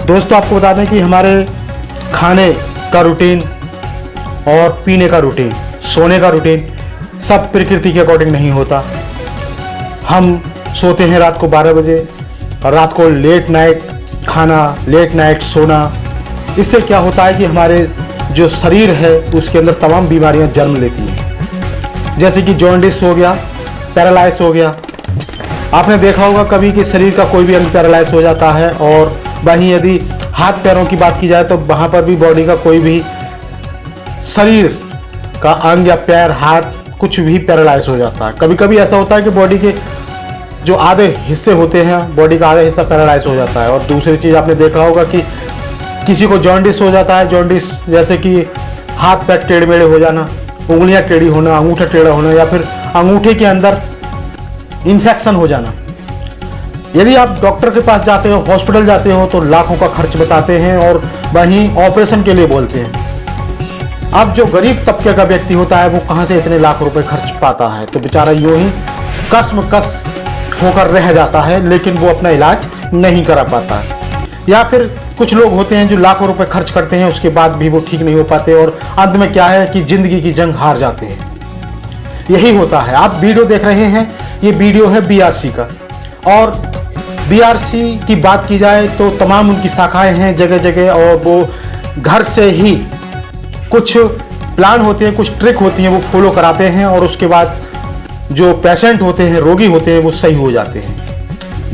दोस्तों आपको बता दें कि हमारे खाने का रूटीन और पीने का रूटीन, सोने का रूटीन सब प्रकृति के अकॉर्डिंग नहीं होता। हम सोते हैं रात को 12 बजे और रात को लेट नाइट खाना, लेट नाइट सोना। इससे क्या होता है कि हमारे जो शरीर है उसके अंदर तमाम बीमारियां जन्म लेती हैं, जैसे कि जॉन्डिस हो गया, पैरालाइज हो गया। आपने देखा होगा कभी कि शरीर का कोई भी अंग पैरालाइज हो जाता है, और वहीं यदि हाथ पैरों की बात की जाए तो वहाँ पर भी बॉडी का कोई भी शरीर का अंग या पैर, हाथ कुछ भी पैरालाइज हो जाता है। कभी कभी ऐसा होता है कि बॉडी के जो आधे हिस्से होते हैं, बॉडी का आधा हिस्सा पैरालाइज हो जाता है। और दूसरी चीज़ आपने देखा होगा कि किसी को जॉन्डिस हो जाता है। जॉन्डिस जैसे कि हाथ पैर टेढ़े मेढ़े हो जाना, उंगलियां टेढ़ी होना, अंगूठा टेढ़ा होना, या फिर अंगूठे के अंदर इन्फेक्शन हो जाना। यदि आप डॉक्टर के पास जाते हो, हॉस्पिटल जाते हो, तो लाखों का खर्च बताते हैं और वहीं ऑपरेशन के लिए बोलते हैं। अब जो गरीब तबके का व्यक्ति होता है वो कहाँ से इतने लाख रुपए खर्च पाता है, तो बेचारा यूं ही कसमकस होकर रह जाता है, लेकिन वो अपना इलाज नहीं करा पाता है। या फिर कुछ लोग होते हैं जो लाखों रुपए खर्च करते हैं, उसके बाद भी वो ठीक नहीं हो पाते और अंत में क्या है कि जिंदगी की जंग हार जाते हैं। यही होता है। आप वीडियो देख रहे हैं, ये वीडियो है बीआरसी का, और बीआरसी की बात की जाए तो तमाम उनकी शाखाएं हैं जगह जगह, और वो घर से ही कुछ प्लान होते हैं, कुछ ट्रिक होती हैं, वो फॉलो कराते हैं, और उसके बाद जो पेशेंट होते हैं, रोगी होते हैं, वो सही हो जाते हैं।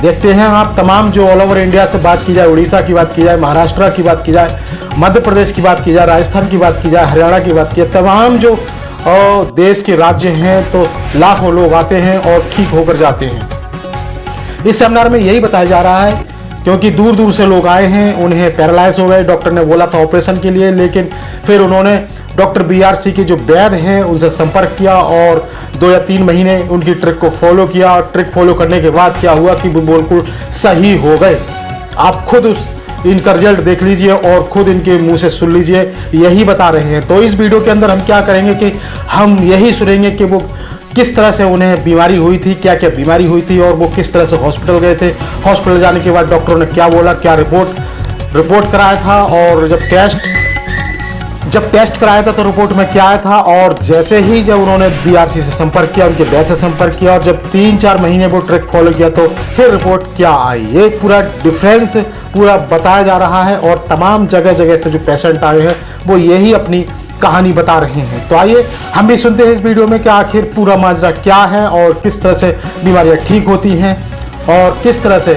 देखते हैं आप तमाम जो ऑल ओवर इंडिया से बात की जाए, उड़ीसा की बात की जाए, महाराष्ट्र की बात की जाए, मध्य प्रदेश की बात की जाए, राजस्थान की बात की जाए, हरियाणा की बात की जाए, तमाम जो देश के राज्य हैं तो लाखों लोग आते हैं और ठीक होकर जाते हैं। इस सेमिनार में यही बताया जा रहा है, क्योंकि दूर दूर से लोग आए हैं, उन्हें पैरालाइज हो गए, डॉक्टर ने बोला था ऑपरेशन के लिए, लेकिन फिर उन्होंने डॉक्टर बीआरसी के जो वैद्य हैं उनसे संपर्क किया और 2 या 3 महीने उनकी ट्रिक को फॉलो किया, और ट्रिक फॉलो करने के बाद क्या हुआ कि वो बिल्कुल सही हो गए। आप खुद इनका रिजल्ट देख लीजिए और खुद इनके मुंह से सुन लीजिए, यही बता रहे हैं। तो इस वीडियो के अंदर हम क्या करेंगे कि हम यही सुनेंगे कि वो किस तरह से उन्हें बीमारी हुई थी, क्या क्या बीमारी हुई थी, और वो किस तरह से हॉस्पिटल गए थे। हॉस्पिटल जाने के बाद डॉक्टरों ने क्या बोला, क्या रिपोर्ट कराया था, और जब टेस्ट कराया था तो रिपोर्ट में क्या आया था, और जैसे ही जब उन्होंने बीआरसी से संपर्क किया, उनके वैद्य से संपर्क किया, और जब 3-4 महीने वो ट्रिक फॉलो किया तो फिर रिपोर्ट क्या आई, ये पूरा डिफरेंस पूरा बताया जा रहा है। और तमाम जगह जगह से जो पेशेंट आए हैं वो यही अपनी कहानी बता रहे हैं। तो आइए हम भी सुनते हैं इस वीडियो में कि आखिर पूरा माजरा क्या है, और किस तरह से बीमारियां ठीक होती हैं, और किस तरह से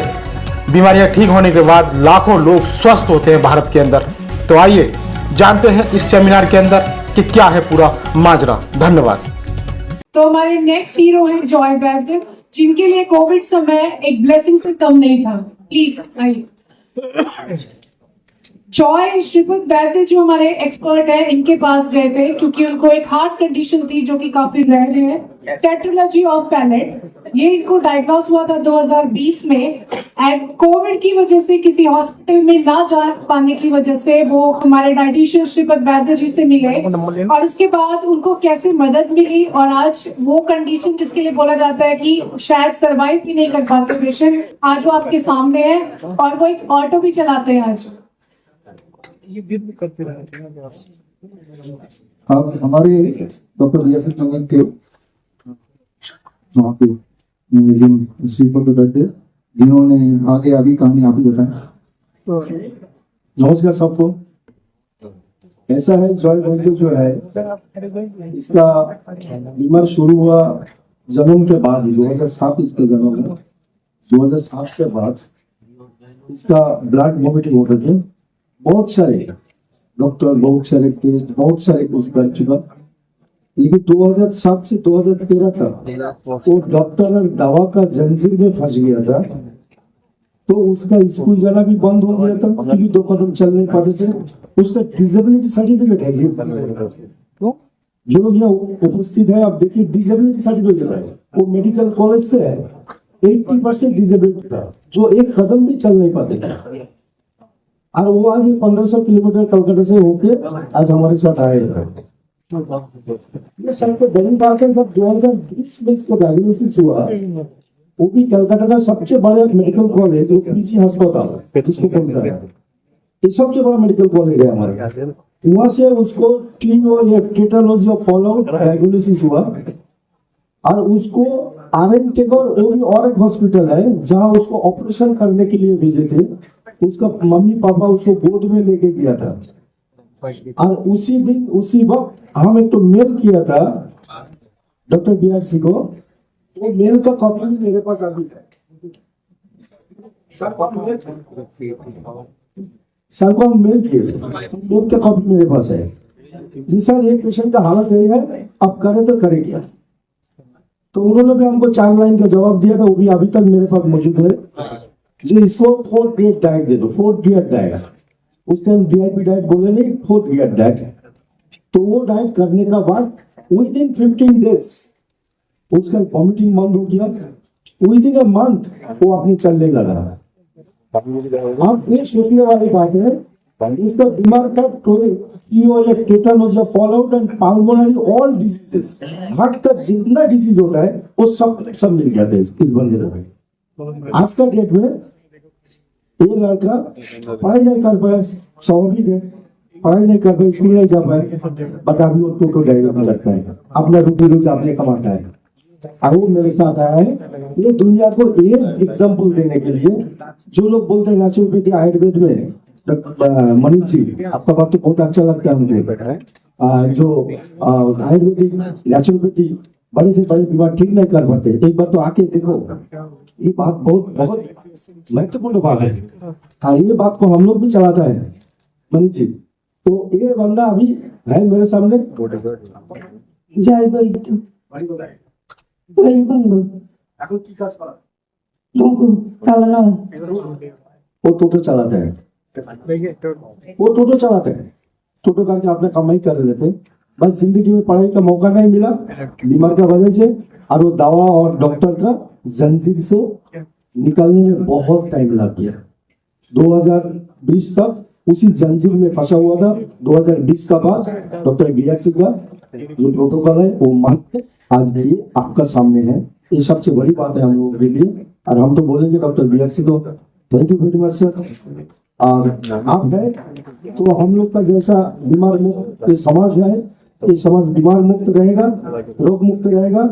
बीमारियां ठीक होने के बाद लाखों लोग स्वस्थ होते हैं भारत के अंदर। तो आइए जानते हैं इस सेमिनार के अंदर कि क्या है पूरा माजरा। धन्यवाद। तो हमारे नेक्स्ट हीरो है जॉय वैद्य, जिनके लिए कोविड समय एक ब्लेसिंग से कम नहीं था। प्लीज आइए। जॉय श्रीपद वैद्य जो हमारे एक्सपर्ट है, इनके पास गए थे क्योंकि उनको एक हार्ट कंडीशन थी जो कि काफी रेयर है, टेट्रालॉजी ऑफ पैलेट। ये इनको डायग्नोज हुआ था 2020 में, एंड कोविड की वजह से किसी हॉस्पिटल में ना जा पाने की वजह से वो हमारे डाइटिशियन श्रीपद वैद्य जी से मिले, और उसके बाद उनको कैसे मदद मिली, और आज वो कंडीशन जिसके लिए बोला जाता है कि शायद सर्वाइव भी नहीं कर पाते पेशेंट, आज वो आपके सामने है, और वो एक ऑटो भी चलाते हैं आज। अब हमारे डॉक्टर बीएसएस संगत के वहाँ पे श्रीपद वैद्य, जिन्होंने आगे आगे कहानी आप ही बताएं। नमस्कार सबको। ऐसा है, जॉय वैद्य जो है, इसका बीमार शुरू हुआ जन्म के बाद ही 2007 इसका जन्म है। 2007 के बाद इसका ब्लड वॉमिटिंग होते थे। बहुत सारे डॉक्टर, बहुत सारे टेस्ट, बहुत सारे कुछ कर चुका, लेकिन 2007 से 2013 तक वो डॉक्टर और दवा का जंजीर में फंस गया था। तो उसका स्कूल जाना भी बंद हो गया था क्योंकि 2 कदम चल नहीं पाते थे। उसका डिसेबिलिटी सर्टिफिकेट है, जो लोग यहाँ उपस्थित है, आप देखिए डिसेबिलिटी सर्टिफिकेट है, वो मेडिकल कॉलेज से है। 80% डिसेबिलिटी था, जो 1 कदम भी चल नहीं पाते थे, और वो आज 1500 किलोमीटर कलकत्ता से होके आज हमारे साथ आए हैं। ये सबसे बड़ी बात है, जब 2020 में इसका डायग्नोसिस हुआ, वो भी कलकत्ता का सबसे बड़ा मेडिकल कॉलेज, वो पीजी अस्पताल इसको बोलता है, ये सबसे बड़ा मेडिकल कॉलेज है हमारे। वहां से उसको टेटालॉजी ऑफ फॉलो डायग्नोसिस हुआ और उसको आरएन टेगोर वो भी और एक हॉस्पिटल है जहां उसको ऑपरेशन करने के लिए भेजे थे। उसका मम्मी पापा उसको गोद में लेके गया था और उसी दिन उसी वक्त हम एक तो मेल किया था डॉक्टर बीआरसी को। वो मेल का कॉपी भी मेरे पास अभी है। सर को हम मेल किए, मेल का कॉपी मेरे पास है। जी सर ये पेशेंट का हालत यही है, अब करें तो करें क्या। तो उन्होंने भी हमको 4 लाइन का जवाब दिया था, वो भी अभी तक मेरे पास मौजूद है। जी इसको 4th ग्रेड डाइट दे दो, 4th गियर डाइट। उस टाइम डीआईपी डाइट बोले नहीं, 4th गियर डाइट। तो वो डाइट करने का बाद विद इन 15 डेज उसका वॉमिटिंग बंद हो गया। विद इन अ मंथ वो अपने चलने लगा। अब ये सोचने वाली बात है, इसका बीमार का tetralogy of Fallot and pulmonary all diseases, heart का जितना डिजीज होता है वो सब मिल गया था इस बंदे को। आज का डेट में ये लड़का पढ़ाई नहीं कर पाया, स्वाभाविक है, पढ़ाई नहीं कर पाया, स्कूल नहीं जा पाए, बट अभी वो टोटो ड्राइवर में लगता है, अपना रोटी रोज अपने कमाता है। और वो मेरे साथ आया है ये दुनिया को एक एग्जाम्पल देने के लिए। जो लोग बोलते हैं नेचुरोपैथी आयुर्वेद में, मनीष जी आपका बात तो बहुत अच्छा लगता है मुझे। जो आयुर्वेदिक नेचुरोपैथी बड़े से बड़े बीमार ठीक नहीं कर पाते, एक बार तो आके देखो। ये बात बहुत महत्वपूर्ण बात है और ये बात को हम लोग भी चलाता है मनीष जी। तो ये बंदा अभी है मेरे सामने। जय वैद्य वही बंगो चालना वो टोटो चलाता है, वो टोटो चलाते हैं, टोटो करके अपने कमाई कर रहे थे। बस जिंदगी में पढ़ाई का मौका नहीं मिला बीमार का वजह से, और वो दवा और डॉक्टर का जंजीर से निकलने में बहुत टाइम लग गया। 2020 तक उसी जंजीर में फंसा हुआ था। 2020 का बाद डॉक्टर बीआरसी का जो प्रोटोकॉल है वो मान के आज ये आपका सामने है। ये सबसे बड़ी बात है हम लोगों के लिए, और हम तो बोलेंगे डॉक्टर बीआरसी को thank you very much sir. और आप गए तो हम लोग का जैसा बीमार मुक्त ये समाज है, ये समाज बीमार मुक्त रहेगा, रोग मुक्त रहेगा।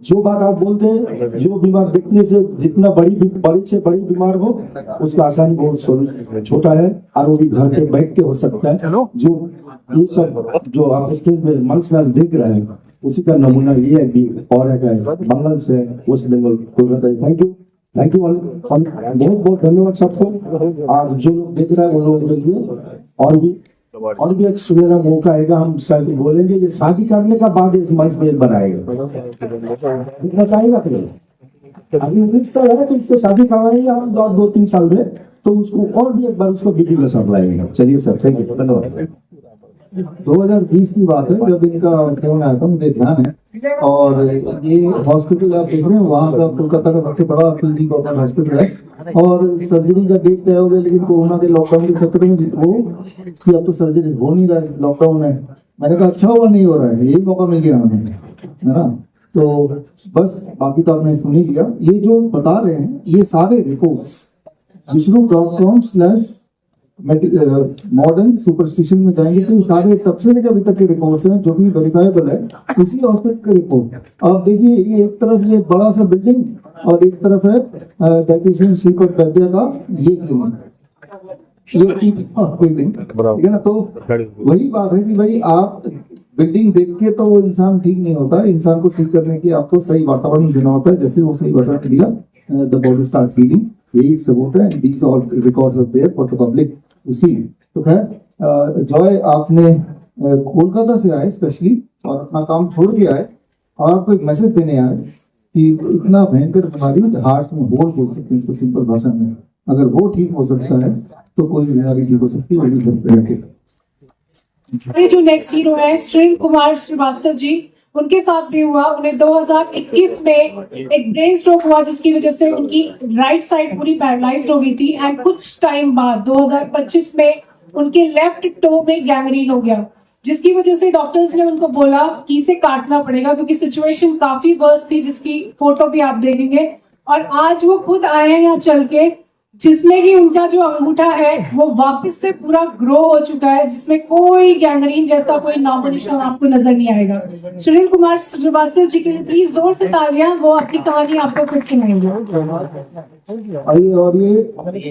जो बात आप बोलते हैं, जो बीमार देखने से जितना बड़ी से बड़ी बीमार हो उसका आसानी बहुत छोटा है, और वो भी घर पे बैठ के हो सकता है। जो ये सब जो आप स्टेज में मंच में आज देख रहे हैं उसी का नमूना ये है भी और है बंगाल से, West Bengal, Kolkata. Thank you बहुत बहुत धन्यवाद सबको। और जो लोग देख रहे हैं वो लोगों के लिए और भी एक सुनहरा मौका आएगा। हम शायद बोलेंगे ये शादी करने का बाद इस मंच में बनाएगा, इतना चाहेगा तो अभी 19 साल है तो इसको शादी करवाएंगे हम 2-3 साल में, तो उसको और भी एक बार उसको बीबी का साथ लाएंगे। चलिए सर थैंक यू धन्यवाद। 2020 की बात है जब इनका फोन आया था, मुझे ध्यान है। और ये हॉस्पिटल आप देख रहे हैं वहाँ का कोलकाता का सबसे बड़ा पीजी गवर्नमेंट हॉस्पिटल है, और सर्जरी का डेट तय हो गया, लेकिन कोरोना के लॉकडाउन के खतरे में वो कि अब तो सर्जरी हो नहीं रहा है लॉकडाउन में। मैंने कहा अच्छा हुआ नहीं हो रहा है, यही मौका मिल गया हमें, है ना। तो बस बाकी तो आपने सुन ही लिया। ये जो बता रहे हैं ये सारे रिपोर्ट्स विष्णु.com/ मॉडर्न सुपरस्टिशन में जाएंगे तो सारे तब से लेकर अभी तक के रिपोर्ट्स हैं जो भी वेरीफाइबल है इसी हॉस्पिटल के रिपोर्ट। अब देखिए ये एक तरफ ये बड़ा सा बिल्डिंग और एक तरफ है डायटीशियन श्रीपद वैद्य का ये बिल्डिंग, ठीक है ना। तो वही बात है कि भाई आप बिल्डिंग देख के तो वो इंसान ठीक नहीं होता, इंसान को ठीक करने की आपको सही वातावरण देना होता है। जैसे वो सही वातावरण दिया द बॉडी स्टार्ट्स हीलिंग, यही एक सबूत है। These all records are there for the public उसी। तो खैर जॉय आपने कोलकाता से आए स्पेशली और अपना काम छोड़ के आए और आपको एक मैसेज देने आए कि इतना भयंकर बीमारी हार्ट में होल बोल सकते हैं इसको सिंपल भाषा में, अगर वो ठीक हो सकता है तो कोई बीमारी ठीक हो सकती है, वो भी घर पे रखे। ये जो नेक्स्ट हीरो है श्रीन कुमार श्रीवास्तव जी, उनके साथ भी हुआ। उन्हें 2021 में एक ब्रेन स्ट्रोक हुआ जिसकी वजह से उनकी राइट साइड पूरी पैरालाइज्ड हो गई थी, एंड कुछ टाइम बाद 2025 में उनके लेफ्ट टो में गैंग्रीन हो गया, जिसकी वजह से डॉक्टर्स ने उनको बोला कि इसे काटना पड़ेगा क्योंकि सिचुएशन काफी वर्स थी, जिसकी फोटो भी आप देखेंगे। और आज वो खुद आए हैं यहाँ चल के जिसमें कि उनका जो अंगूठा है वो वापस से पूरा ग्रो हो चुका है, जिसमें कोई गैंग्रीन जैसा कोई नामो निशान आपको नजर नहीं आएगा। सुनील कुमार श्रीवास्तव जी के लिए प्लीज जोर से तालियां, वो अपनी कहानी आपको खुद सुनाएंगे। और ये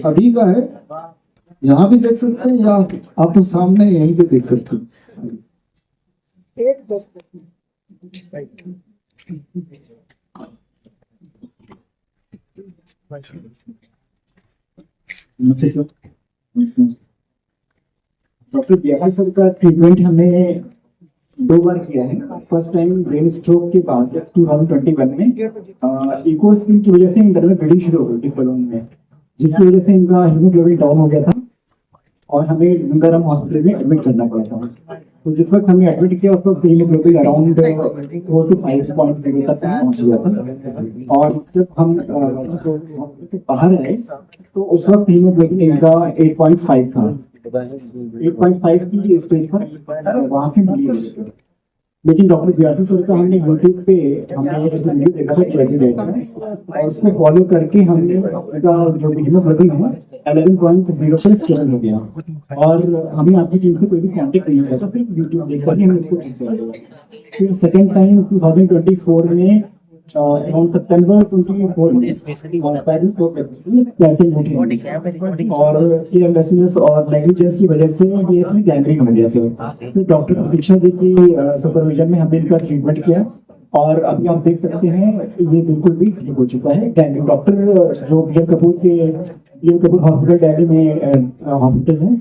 अभी का है, यहाँ भी देख सकते हैं या आप तो सामने यहीं पे देख सकते हैं। डॉक्टर बिहारी सर का ट्रीटमेंट हमने 2 बार किया है। फर्स्ट टाइम ब्रेन स्ट्रोक के बाद 2021 में इको स्क्रीन की वजह से इनका ब्लीडिंग शुरू हो गई बलून में, जिसकी वजह से इनका हीमोग्लोबिन डाउन हो गया था और हमें गंगाराम हॉस्पिटल में एडमिट करना पड़ा था। तो जिस वक्त हमें एडमिट किया उस वक्त हीमोग्लोबिन अराउंड 4 to 5.0 तक पहुंच गया था। और जब हम बाहर आए तो उस वक्त हीमोग्लोबिन इनका 8.5 था। 8.5 की स्टेज पर वहां से मिली। लेकिन डॉक्टर व्यासी सर का हमने यूट्यूब पे हमने एक वीडियो देखा था कैरी डाइट का, और उसको फॉलो करके हमने उनका जो हीमोग्लोबिन है 11.0 पर स्टेबल हो गया। और हमें आपकी टीम से कोई भी कांटेक्ट नहीं किया था, सिर्फ यूट्यूब देख कर हमने उसको ठीक कर दिया। फिर सेकेंड टाइम 2024 में अराउंड सितंबर 24 में पेरेंट्स को और केयरलेसनेस और नेग्लिजेंस की वजह से ये इसमें गैंग्रीन हो गया। फिर डॉक्टर प्रतीक्षा जी की सुपरविजन में हमने इनका ट्रीटमेंट किया और अभी आप देख सकते हैं ये बिल्कुल भी ठीक हो चुका है। गैंग्रीन डॉक्टर जो बीएल कपूर हॉस्पिटल दिल्ली में हॉस्पिटल है,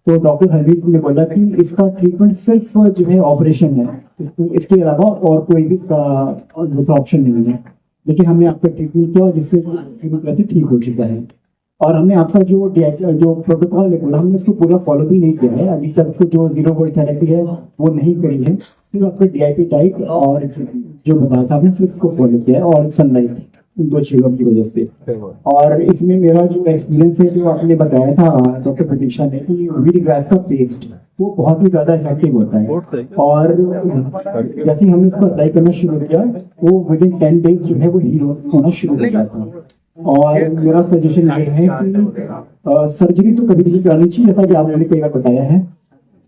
तो डॉक्टर हरदीप ने बोला कि इसका ट्रीटमेंट सिर्फ जो है ऑपरेशन है, इसके अलावा और कोई भी इसका दूसरा ऑप्शन नहीं है। लेकिन हमने आपका ट्रीटमेंट किया जिससे वैसे ठीक हो चुका है। और हमने आपका जो प्रोटोकॉल है बोला, हमने उसको पूरा फॉलो भी नहीं किया है अभी तक। जो 0 वोल्ट थेरेपी है वो नहीं करी है, सिर्फ आपका DIP डाइट और जो बताया था हमने सिर्फ उसको फॉलो किया है, और सनलाइट, इन 2 चीजों की वजह से। और इसमें मेरा जो एक्सपीरियंस है, जो आपने बताया था डॉक्टर प्रतीक्षा ने, कि व्हीट ग्रास का पेस्ट वो बहुत ही ज्यादा इफेक्टिव होता है। और जैसे ही हमने उसको अप्लाई करना शुरू किया वो विदिन 10 डेज जो है वो हीरो होना शुरू हो गया था। और मेरा सजेशन ये है कि सर्जरी तो कभी नहीं करानी चाहिए, जैसा कि आपने कई बार बताया है।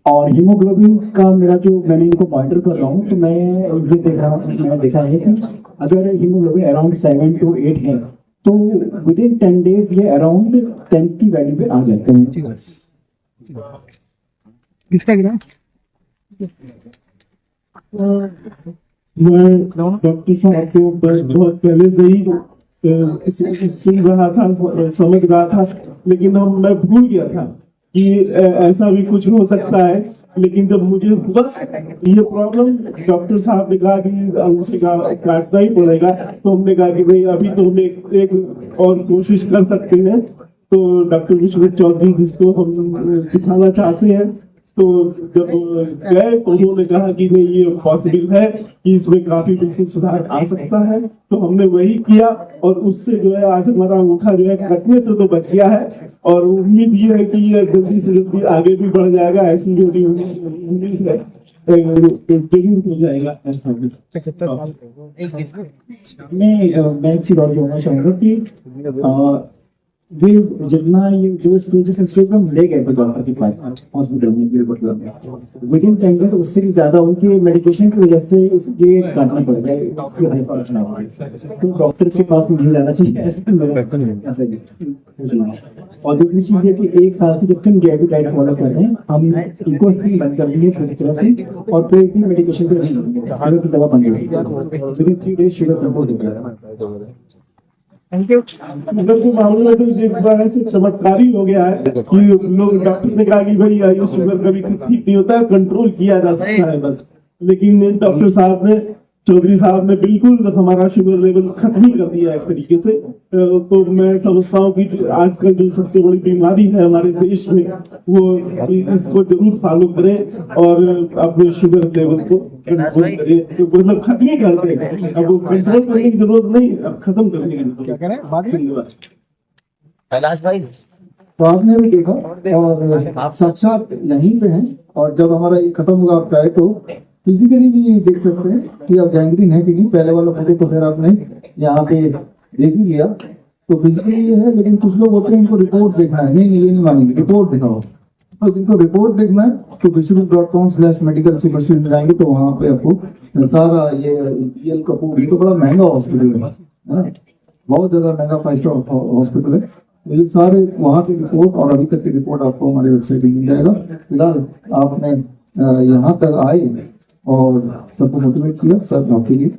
और हीमोग्लोबिन का मेरा जो मैंने इनको मॉनिटर कर रहा हूँ, तो मैं ये देख रहा हूँ, मैंने देखा है कि अगर हीमोग्लोबिन अराउंड 7 to 8 है तो विदिन 10 डेज ये अराउंड 10 की वैल्यू पे आ जाते हैं। किसका गिरा? मैं डॉक्टर साहब को बहुत पहले से ही सुन रहा था, समझ रहा था, लेकिन मैं भूल गया था कि ऐसा भी कुछ हो सकता है। लेकिन जब मुझे बस ये प्रॉब्लम डॉक्टर साहब ने कहा कि अंगूठे का काटना ही पड़ेगा, तो हमने कहा कि भाई अभी तो हम एक और कोशिश कर सकते हैं। तो डॉक्टर विश्वनाथ चौधरी जिसको हम दिखाना चाहते हैं, तो जब गए तो उन्होंने कहा कि नहीं, ये पॉसिबल है कि इसमें काफी बिल्कुल सुधार आ सकता है। तो हमने वही किया और उससे जो है आज हमारा अंगूठा जो है कटने से तो बच गया है। और उम्मीद ये है कि ये जल्दी से जल्दी आगे भी बढ़ जाएगा, ऐसी मेरी उम्मीद है, जरूर हो जाएगा ऐसा भी। मैं एक चीज और जोड़ना चाहूंगा कि वे जितना ये जो स्टेज में ले गए थे डॉक्टर के पास हॉस्पिटल में विदिन 10 डेज, उससे भी ज्यादा उनके मेडिकेशन की वजह से इसके काटना पड़ गया। तो डॉक्टर के पास मुझे जाना चाहिए ऐसा ही। और दूसरी चीज ये कि 1 साल से जब तक DIP डाइट फॉलो कर रहे हैं, हम इको स्क्रीन बंद कर दी है पूरी तरह से, और कोई भी मेडिकेशन पे नहीं, शुगर की दवा बंद कर दी। विदिन 3 डेज शुगर कंट्रोल हो गया। शुगर के मामले में तो एक बार ऐसे चमत्कारी हो गया है कि लोग, डॉक्टर ने कहा कि भाई ये शुगर कभी ठीक नहीं होता है, कंट्रोल किया जा सकता है बस। लेकिन डॉक्टर साहब ने, चौधरी साहब ने बिल्कुल हमारा शुगर लेवल खत्म ही कर दिया एक तरीके से। तो मैं समझता हूँ कि आजकल जो सबसे बड़ी बीमारी है हमारे देश में, वो इसको जरूर फॉलो करें और अपने शुगर लेवल को कंट्रोल करें, मतलब खत्म ही कर दें। अब वो कंट्रोल करने की जरूरत नहीं, अब खत्म करने की जरूरत। कैलाश भाई, तो आपने भी देखा और आप साक्षात यहीं पे हैं। और जब हमारा ये खत्म होगा आप चाहे तो फिजिकली भी ये देख सकते हैं कि अब गैंग्रीन है कि नहीं। पहले वाला फोटो तो फिर आपने यहाँ पे देख ही लिया। तो फिजिकली ये है, लेकिन कुछ लोग होते हैं इनको रिपोर्ट देखना है, नहीं ये नहीं मानेंगे, रिपोर्ट दिखाओ। तो जिनको रिपोर्ट देखना है तो विष्णु.com/medical superstition में जाएंगे, तो वहाँ पे आपको सारा ये EL कपूर, ये तो बड़ा महंगा हॉस्पिटल है ना, बहुत ज्यादा महंगा 5 स्टार हॉस्पिटल है। तो ये सारे वहाँ की रिपोर्ट और अभी तक की रिपोर्ट आपको हमारे वेबसाइट में मिल जाएगा। फिलहाल आपने यहाँ तक आए और सबको मोटिवेट किया, सर आपके लिए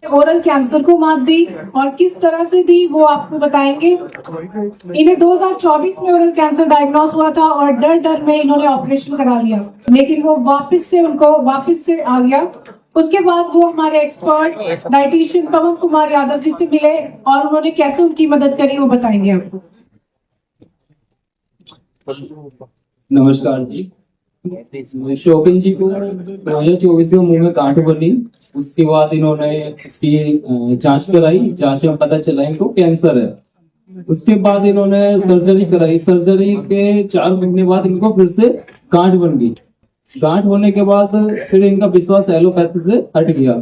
ओरल कैंसर को मात दी और किस तरह से दी वो आपको बताएंगे। इन्हें 2024 में ओरल कैंसर डायग्नोस हुआ था और डर में इन्होंने ऑपरेशन करा लिया, लेकिन वो वापस से आ गया। उसके बाद वो हमारे एक्सपर्ट डाइटिशियन पवन कुमार यादव जी से मिले और उन्होंने कैसे उनकी मदद करी वो बताएंगे आपको। नमस्कार जी। शौकिन जी को 2024 में मुंह में गांठ बनी, उसके बाद इन्होंने इसकी जांच कराई, जांच में पता चला इनको कैंसर है। उसके बाद इन्होंने सर्जरी कराई, सर्जरी के 4 महीने बाद इनको फिर से गांठ बन गई। गांठ होने के बाद फिर इनका विश्वास एलोपैथी से हट गया,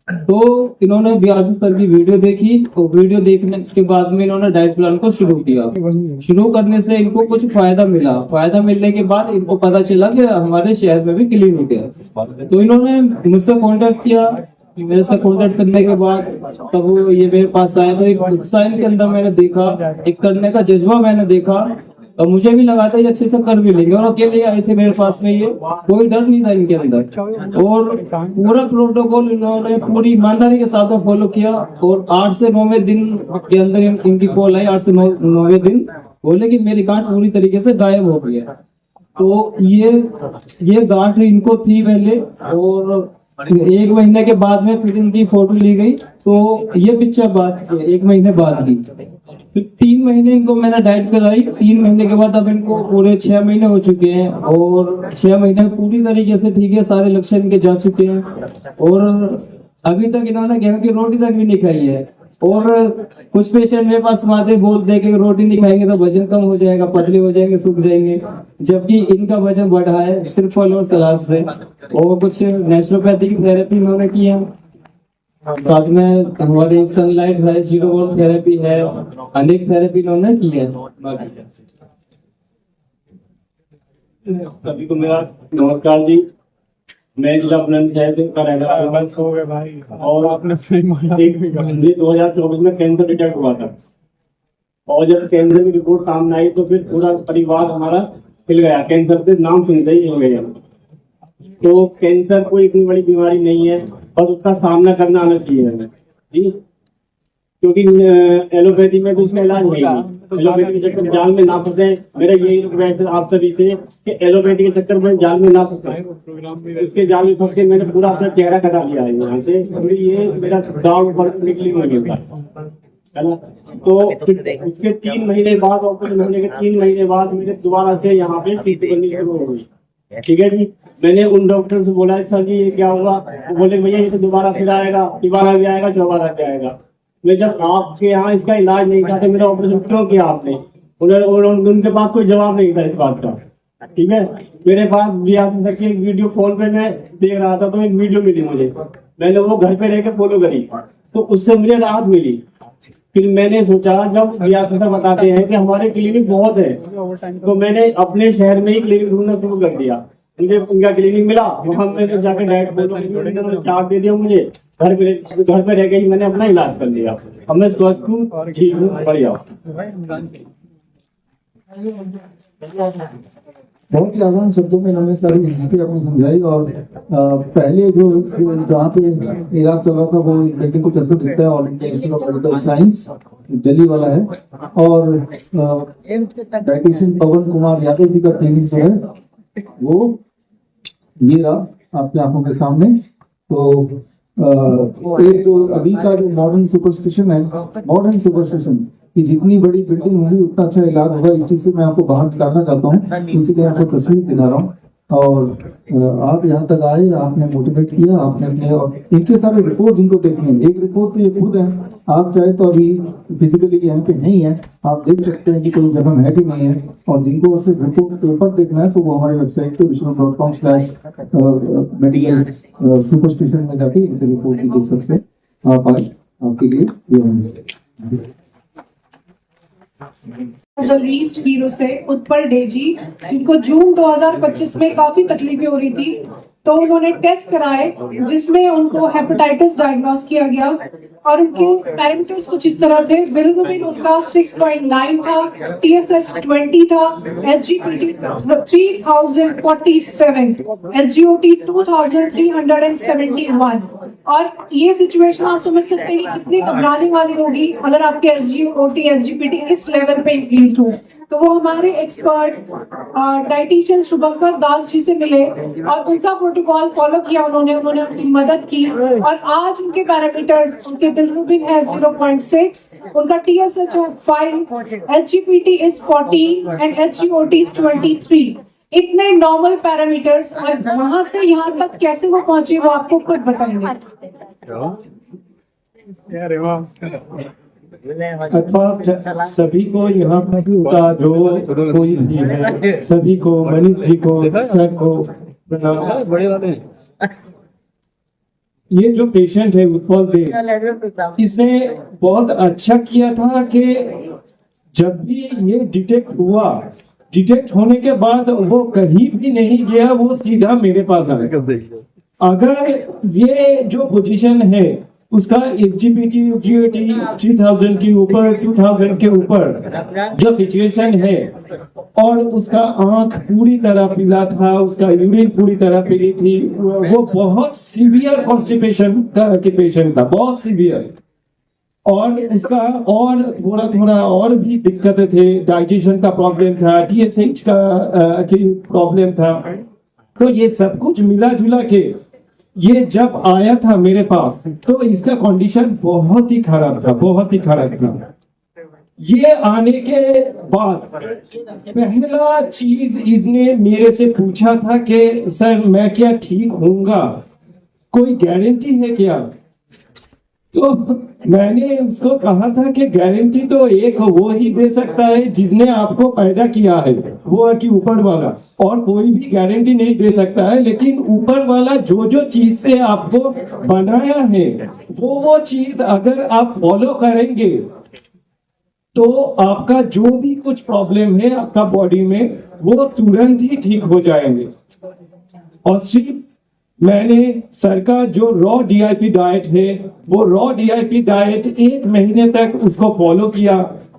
तो इन्होंने व्यास सर की वीडियो देखी, तो वीडियो देखने के बाद में इन्होंने डाइट प्लान को शुरू किया। शुरू करने से इनको कुछ फायदा मिला, फायदा मिलने के बाद इनको पता चला कि हमारे शहर में भी क्लिनिक है, तो इन्होंने मुझसे कांटेक्ट किया। मेरे से कांटेक्ट करने के बाद तब ये मेरे पास आया, तो एक उत्साह इनके अंदर मैंने देखा, एक करने का जज्बा मैंने देखा, तो मुझे भी लगा था ये अच्छे से कर भी लेंगे। और अकेले आए थे मेरे पास में, ये कोई डर नहीं था इनके अंदर, और पूरा प्रोटोकॉल इन्होंने पूरी ईमानदारी के साथ फॉलो किया। और 8 से 9वें दिन के अंदर इनकी कॉल आई, 8 से 9वें दिन बोले कि मेरी गांठ पूरी तरीके से गायब हो गई है। तो ये गांठ इनको थी पहले, और 1 महीने के बाद में फिर इनकी फोटो ली गई, तो ये पिक्चर बाद 1 महीने बाद ली। फिर 3 महीने इनको मैंने डाइट कराई। 3 महीने के बाद अब इनको पूरे 6 महीने हो चुके हैं, और 6 महीने में पूरी तरीके से ठीक है, सारे लक्षण इनके जा चुके हैं, और अभी तक इन्होंने गेहूं की रोटी तक भी नहीं खाई है। और कुछ पेशेंट मेरे पास आते बोलते हैं कि रोटी नहीं खाएंगे तो वजन कम हो जाएगा, पतले हो जाएंगे, सूख जाएंगे, जबकि इनका वजन बढ़ा है सिर्फ फल और सलाद से। और कुछ नेचुरोपैथिक थेरेपी इन्होंने की है, साथ में हमारी सनलाइट है, जीरो वॉल थेरेपी है, अनेक थेरेपी इन्होंने की है। सभी को मेरा नमस्कार जी। मैं जिला बुलंदशहर का रहने वाला हूं, और आपने 2024 में कैंसर डिटेक्ट हुआ था, और जब कैंसर की रिपोर्ट सामने आई तो फिर पूरा परिवार हमारा हिल गया। कैंसर के नाम सुनते ही हिल गया। तो कैंसर कोई इतनी बड़ी बीमारी नहीं है, बस उसका सामना करना आना चाहिए हमें जी, क्योंकि एलोपैथी में तो उसका इलाज है ही नहीं। एलोपैथी के चक्कर जाल में ना फंसे, मेरा यही रिक्वेस्ट है आप सभी से कि एलोपैथी के चक्कर में जाल में ना फंसे। इसके जाल में फंस के मैंने पूरा अपना चेहरा कटा लिया है यहाँ से, ये मेरा दाग ऊपर निकली हुई है ना। तो उसके 3 महीने बाद, ऑपरेशन होने के 3 महीने बाद मेरे दोबारा से यहाँ पे सीट बननी शुरू हो गई। ठीक है जी। मैंने उन डॉक्टर से बोला सर जी ये क्या हुआ, वो बोले भैया ये तो दोबारा फिर आएगा, दोबारा भी आएगा, दोबारा भी आएगा। मैं जब आपके यहाँ इसका इलाज नहीं था तो मेरा ऑपरेशन क्यों किया आपने? उनके पास कोई जवाब नहीं था इस बात का। ठीक है। मेरे पास भी आप देखिए एक वीडियो फोन पे मैं देख रहा था, तो एक वीडियो मिली मुझे, मैंने वो घर पे रह के फॉलो करी, तो उससे मुझे राहत मिली। फिर मैंने सोचा जब रियासत बताते हैं कि हमारे क्लिनिक बहुत है, तो मैंने अपने शहर में ही क्लिनिक ढूंढना शुरू कर दिया। मुझे उनका क्लिनिक मिला, वहां मैंने जाकर डाइट फॉलो चार्ट दे दिया मुझे, घर पे रह के ही मैंने अपना इलाज कर लिया। अब मैं स्वस्थ हूँ, ठीक हूँ, बढ़िया। बहुत ही आसान शब्दों में इन्होंने सारी हिस्ट्री अपनी समझाई। और पहले जो जहाँ पे इलाज चल रहा था वो लेकिन कुछ ऐसा दिखता है, all India institute of medical science Delhi वाला है, और डाइटिशियन पवन कुमार यादव जी का क्लिनिक जो है वो ये रहा आपकी आंखों के सामने। तो एक जो अभी का जो मॉडर्न सुपरस्टिशन है, मॉडर्न सुपरस्टिशन कि जितनी बड़ी बिल्डिंग होगी उतना अच्छा इलाज होगा, इस चीज से मैं आपको बाहर करना चाहता हूँ, इसीलिए आपको तस्वीर दिखा रहा हूँ। और आप यहाँ तक आए, आपने मोटिवेट किया, आपने अपने, और इनके सारे रिपोर्ट जिनको देखने हैं, एक रिपोर्ट तो ये खुद है, आप चाहे तो अभी फिजिकली यहाँ पे नहीं है, आप देख सकते हैं कि कोई जगह है कि नहीं है। और जिनको सिर्फ रिपोर्ट पेपर देखना है तो वो हमारे वेबसाइट पे विष्णु.com/medical superstition में जाके इनके रिपोर्ट भी देख सकते हैं। आप आए, आपके लिए ये होंगे। द लीस्ट हीरो से उत्पल डेजी, जिनको जून 2025 में काफी तकलीफें हो रही थी, तो उन्होंने टेस्ट कराए जिसमें उनको हेपेटाइटिस डायग्नोस किया गया और उनके पैरामीटर्स कुछ इस तरह थे। बिलिरुबिन उनका 6.9 था, TSH 20 था, SGPT 3047, SGOT 2371। और ये सिचुएशन आप समझ सकते हैं कि कितनी घबराने वाली होगी अगर आपके SGOT SGPT इस लेवल पे इंक्रीज हो। तो वो हमारे एक्सपर्ट डाइटिशियन शुभंकर दास जी से मिले और उनका प्रोटोकॉल फॉलो किया उन्होंने उनकी मदद की और आज उनके पैरामीटर, उनके बिलिरुबिन है 0.6, उनका TSH है 5, SGPT is 40 and SGOT is 23। इतने नॉर्मल पैरामीटर्स और वहां से यहाँ तक कैसे वो पहुंचे वो आपको खुद बताएंगे। सभी को यहाँ का जो कोई भी है, सभी को, मनीष जी को, सर को प्रणाम। ये जो पेशेंट है उत्पल देव, इसने बहुत अच्छा किया था कि जब भी ये डिटेक्ट होने के बाद वो कहीं भी नहीं गया, वो सीधा मेरे पास आया। अगर ये जो पोजीशन है उसका SGPT 3000 के ऊपर, 2000 के ऊपर जो सिचुएशन है और उसका आंख पूरी तरह पीला था, उसका यूरिन पूरी तरह पीली थी, वो बहुत सीवियर कॉन्स्टिपेशन के पेशेंट था, बहुत सीवियर। और उसका और थोड़ा और भी दिक्कतें थे, डाइजेशन का प्रॉब्लम था, TSH का की प्रॉब्लम था। तो ये सब कुछ मिला जुला के ये जब आया था मेरे पास तो इसका कंडीशन बहुत ही खराब था। ये आने के बाद पहला चीज इसने मेरे से पूछा था कि सर मैं क्या ठीक होऊंगा, कोई गारंटी है क्या? तो मैंने उसको कहा था कि गारंटी तो एक वो ही दे सकता है जिसने आपको पैदा किया है, वो है कि ऊपर वाला, और कोई भी गारंटी नहीं दे सकता है। लेकिन ऊपर वाला जो चीज से आपको बनाया है वो चीज अगर आप फॉलो करेंगे तो आपका जो भी कुछ प्रॉब्लम है आपका बॉडी में वो तुरंत ही ठीक हो जाएंगे। और सिर्फ मैंने सर का जो रॉ DIP डाइट है वो रॉ DIP डाइट 1 महीने तक उसको फॉलो किया।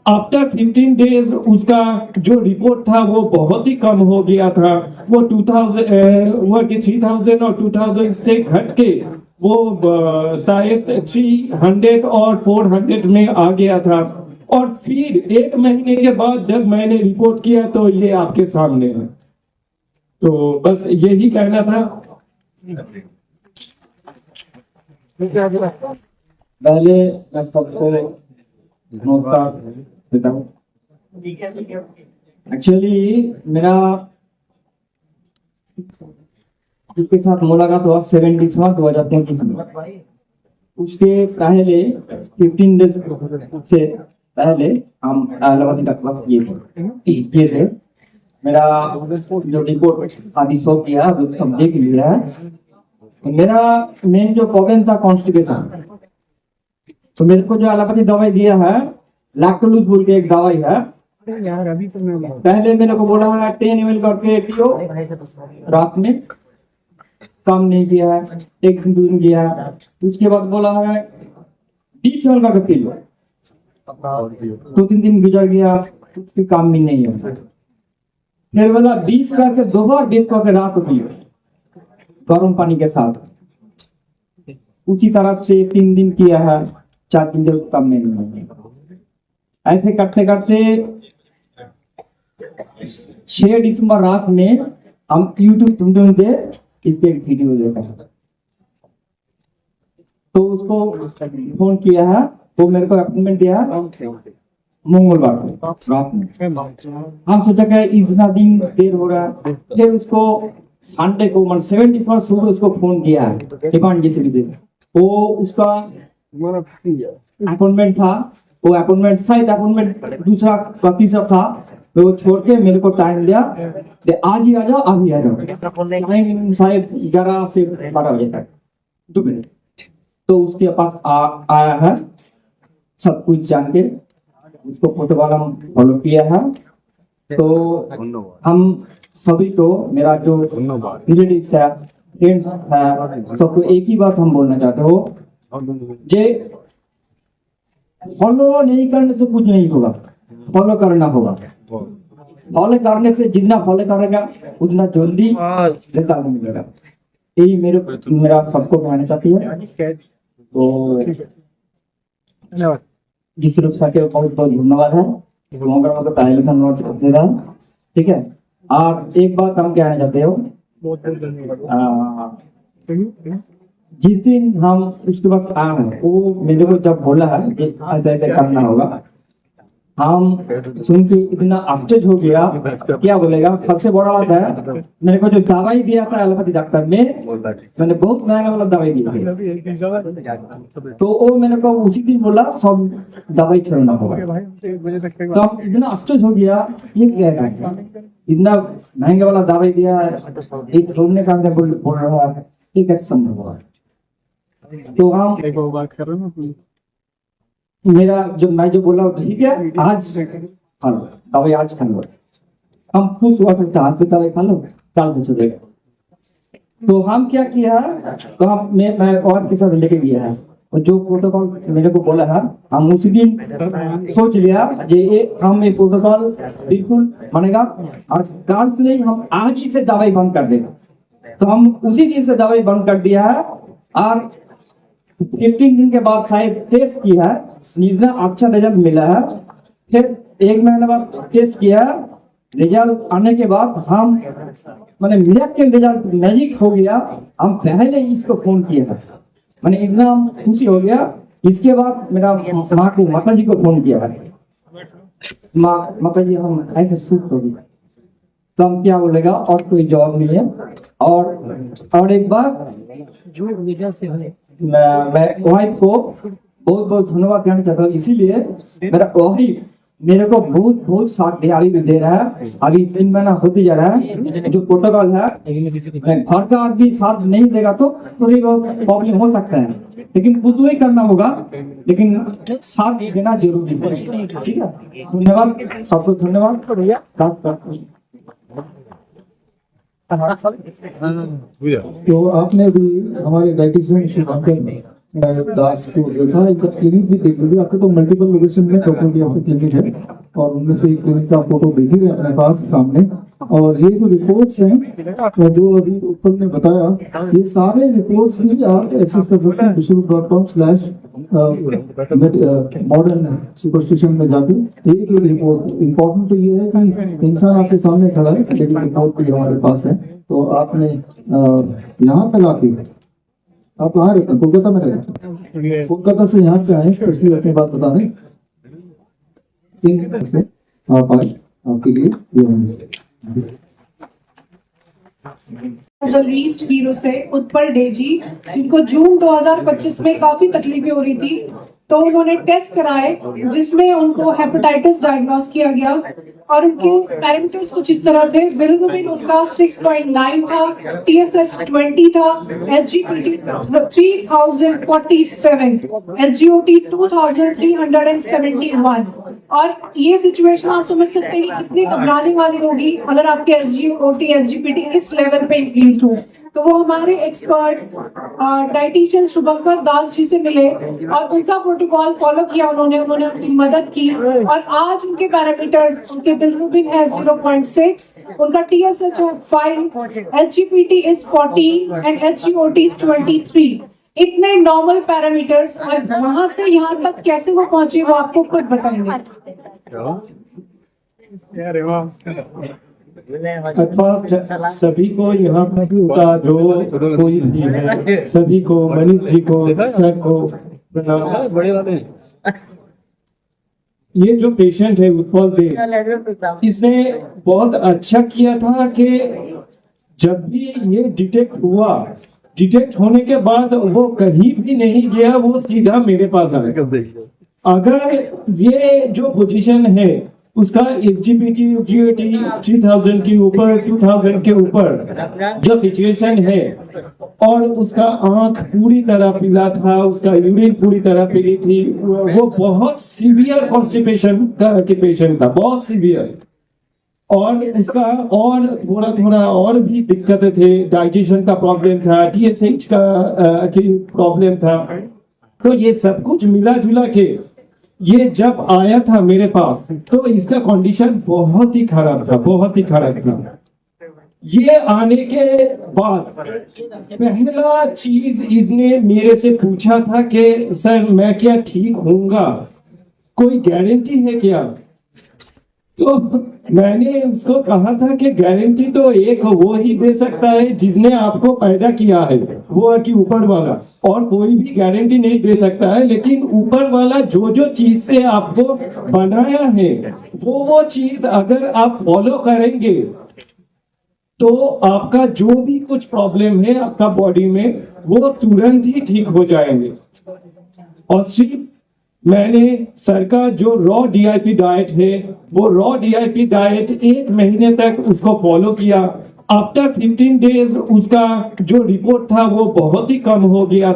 आफ्टर 15 डेज उसका जो रिपोर्ट था वो बहुत ही कम हो गया था, वो 3000 और 2000 से घट के वो शायद 300 और 400 में आ गया था। और फिर 1 महीने के बाद जब मैंने रिपोर्ट किया तो ये आपके सामने है। तो बस यही कहना था। पहले मैं सबको नमस्कार देता हूँ। एक्चुअली मेरा उसके साथ मुलाकात हुआ 2023 में। उसके पहले 15 डेज से पहले हम एलोपैथी का क्लास किए थे। मेरा जो रिपोर्ट आदि शो किया वो सब देख लिया है। तो मेरा मेन जो प्रॉब्लम था कॉन्स्टिपेशन, तो मेरे को जो एलोपैथी दवाई दिया है लैक्टोलूज बोल के एक दवाई है। पहले मेरे को बोला है 10 ml करके पियो रात में, काम नहीं किया है, 1 दिन 2 दिन किया है। उसके बाद बोला है 20 ml करके पियो, 2-3 दिन गुजर गया, उसके काम भी नहीं है। फिर बोला 20 करके 2 बार 20 करके रात पियो गर्म पानी के साथ। उसी तरह से 3 दिन किया है, 4 दिन काम नहीं है। ऐसे करते करते 6 दिसंबर रात में हम यूट्यूब ढूंढते इसके एक वीडियो देखा, तो उसको फोन किया है, वो मेरे को अपॉइंटमेंट दिया मंगलवार को रात में। हम सोचा कि इतना दिन देर हो रहा है। फिर उसको संडे को 7 दिसंबर सुबह उसको फोन किया है डिमांड जैसे भी। वो उसका अपॉइंटमेंट था, वो अपॉइंटमेंट शायद अपॉइंटमेंट दूसरा का तीसरा था, वो छोड़ के मेरे को टाइम दिया, आज ही आ जाओ, अभी आ जाओ। टाइम शायद 11 से 12 बजे तक 2 मिनट। तो उसके पास आया है सब कुछ जान के उसको प्रोटोकॉल हम फॉलो किया है। तो हम सभी को, मेरा जो रिलेटिव्स है, फ्रेंड्स है, सबको एक ही बात हम बोलना चाहते हो, जे फॉलो नहीं करने से कुछ नहीं होगा, फॉलो करना होगा। फॉलो करने से जितना फॉलो करेगा उतना जल्दी रिजल्ट मिलेगा। यही मेरा सबको कहना चाहती है। तो जिस रूप से बहुत बहुत धन्यवाद है, मगर पहले धन्यवाद दे रहा हूं, ठीक है। और एक बात हम कहना चाहते हो, जिस दिन हम उसके पास आए हैं, वो मेरे को जब बोला है कि ऐसे ऐसे करना होगा, हम सुन के इतना आश्चर्य हो गया। क्या बोलेगा, सबसे बड़ा बात है, मेरे को जो दवाई दिया था एलोपैथी डॉक्टर में, मैंने बहुत महंगा वाला दवाई दी थी, तो वो मैंने को उसी दिन बोला सब दवाई छोड़ना होगा। तो हम इतना आश्चर्य हो गया, ये क्या है, इतना महंगा वाला दवाई दिया है, एक छोड़ने का बोल रहा है, ये कैसे संभव होगा। तो हम मेरा जो मैं जो बोला ठीक है, आज खा लो दवाई, आज खा लो। हम खुश हुआ फिर आज से दवाई खा लो, कल से छोड़ेगा। तो हम क्या किया, तो हम मैं और के साथ लेके गया है, और जो प्रोटोकॉल मेरे को बोला है, हम उसी दिन सोच लिया जे हम ये प्रोटोकॉल बिल्कुल मानेगा, और कल से नहीं, हम आज ही से दवाई बंद कर देगा। तो हम उसी दिन से दवाई बंद कर दिया है, और 15 दिन के बाद शायद टेस्ट किया है, इतना अच्छा रिजल्ट मिला है। फिर 1 महीने बाद टेस्ट किया, रिजल्ट आने के बाद हम मैंने मिरेकल रिजल्ट मैजिक हो गया। हम पहले इसको फोन किया था, मैंने इतना खुशी हो गया। इसके बाद मेरा माँ को, माता जी को फोन किया है, माता जी हम ऐसे सुख हो गए। तो हम क्या बोलेगा, और कोई जवाब नहीं है। और एक बात, मैं वाइफ को बहुत बहुत धन्यवाद कहना चाहता हूँ, इसीलिए मेरा वाइफ मेरे को बहुत बहुत साथ दिहाड़ी भी दे रहा है। अभी 3 महीना होते जा रहा है, जो प्रोटोकॉल है, घर का आदमी साथ नहीं देगा तो थोड़ी बहुत प्रॉब्लम हो सकता है, लेकिन खुद ही करना होगा, लेकिन साथ देना जरूरी है, ठीक है। धन्यवाद, सबको धन्यवाद। तो आपने भी हमारे डाइटिशियन शुभंकर दास को देखा, इनका क्लिनिक भी देख लीजिए। आपके तो मल्टीपल लोकेशन में डॉक्टर की आपसे क्लिनिक है, और उनमें से एक क्लिनिक का फोटो देख ही रहे अपने पास सामने। और ये जो रिपोर्ट्स हैं जो अभी ऊपर ने बताया, ये सारे रिपोर्ट्स भी आप एक्सेस कर सकते हैं www.com/modern सुपरस्टिशन में जाके। एक रिपोर्ट इम्पोर्टेंट तो ये है कि इंसान आपके सामने खड़ा है, लेकिन रिपोर्ट भी हमारे पास है। तो आपने यहाँ तक आके, आप कहाँ रहते हैं, कोलकाता में रहते हैं, कोलकाता से यहाँ पे आए स्पेशली अपनी बात बताने, से आप आए, आपके लिए ये होंगे। द लीस्ट हीरो से उत्पल डेजी, जिनको जून 2025 में काफी तकलीफें हो रही थी, तो उन्होंने टेस्ट कराए जिसमें उनको हेपेटाइटिस डायग्नोस किया गया, और उनके पैरामीटर्स कुछ इस तरह थे। बिलिरुबिन उनका 6.9 था, TSH 20 था, SGPT 3047, SGOT 2371। और ये सिचुएशन आप समझ सकते हैं कितनी घबराने वाली होगी अगर आपके SGOT SGPT इस लेवल पे इंक्रीज हो। तो वो हमारे एक्सपर्ट डाइटिशियन शुभंकर दास जी से मिले, और उनका प्रोटोकॉल फॉलो किया उन्होंने उनकी मदद की, और आज उनके पैरामीटर, उनके बिलिरुबिन है 0.6, उनका TSH है 5, SGPT is 40 and SGOT is 23। इतने नॉर्मल पैरामीटर्स, और वहां से यहाँ तक कैसे वो पहुंचे वो आपको खुद बताएंगे। सभी को यहाँ का जो कोई भी है, सभी को, मनीष जी को, सर को प्रणाम। ये जो पेशेंट है उत्पल देव, इसने बहुत अच्छा किया था कि जब भी ये डिटेक्ट होने के बाद वो कहीं भी नहीं गया, वो सीधा मेरे पास आया। अगर ये जो पोजीशन है उसका एसजीपीटी जीओटी 3000 के ऊपर 2000 के ऊपर जो सिचुएशन है, और उसका आंख पूरी तरह पीला था, उसका यूरिन पूरी तरह पीली थी, वो बहुत सीवियर कॉन्स्टिपेशन का पेशेंट था, बहुत सीवियर। और उसका और थोड़ा थोड़ा और भी दिक्कतें थे, डाइजेशन का प्रॉब्लम था, टीएसएच का की प्रॉब्लम था। तो ये सब कुछ मिला जुला के ये जब आया था मेरे पास तो इसका कंडीशन बहुत ही खराब था, बहुत ही खराब था। ये आने के बाद पहला चीज इसने मेरे से पूछा था कि सर मैं क्या ठीक होऊंगा, कोई गारंटी है क्या? तो मैंने उसको कहा था कि गारंटी तो एक वो ही दे सकता है जिसने आपको पैदा किया है, वो है कि ऊपर वाला, और कोई भी गारंटी नहीं दे सकता है। लेकिन ऊपर वाला जो जो चीज से आपको बनाया है वो चीज अगर आप फॉलो करेंगे तो आपका जो भी कुछ प्रॉब्लम है आपका बॉडी में वो तुरंत ही ठीक हो जाएंगे। और सिर्फ मैंने सर का जो रॉ डीआईपी डाइट है वो रॉ डीआईपी डाइट 1 महीने तक उसको फॉलो किया। आफ्टर 15 डेज उसका जो रिपोर्ट था वो बहुत ही कम हो गया।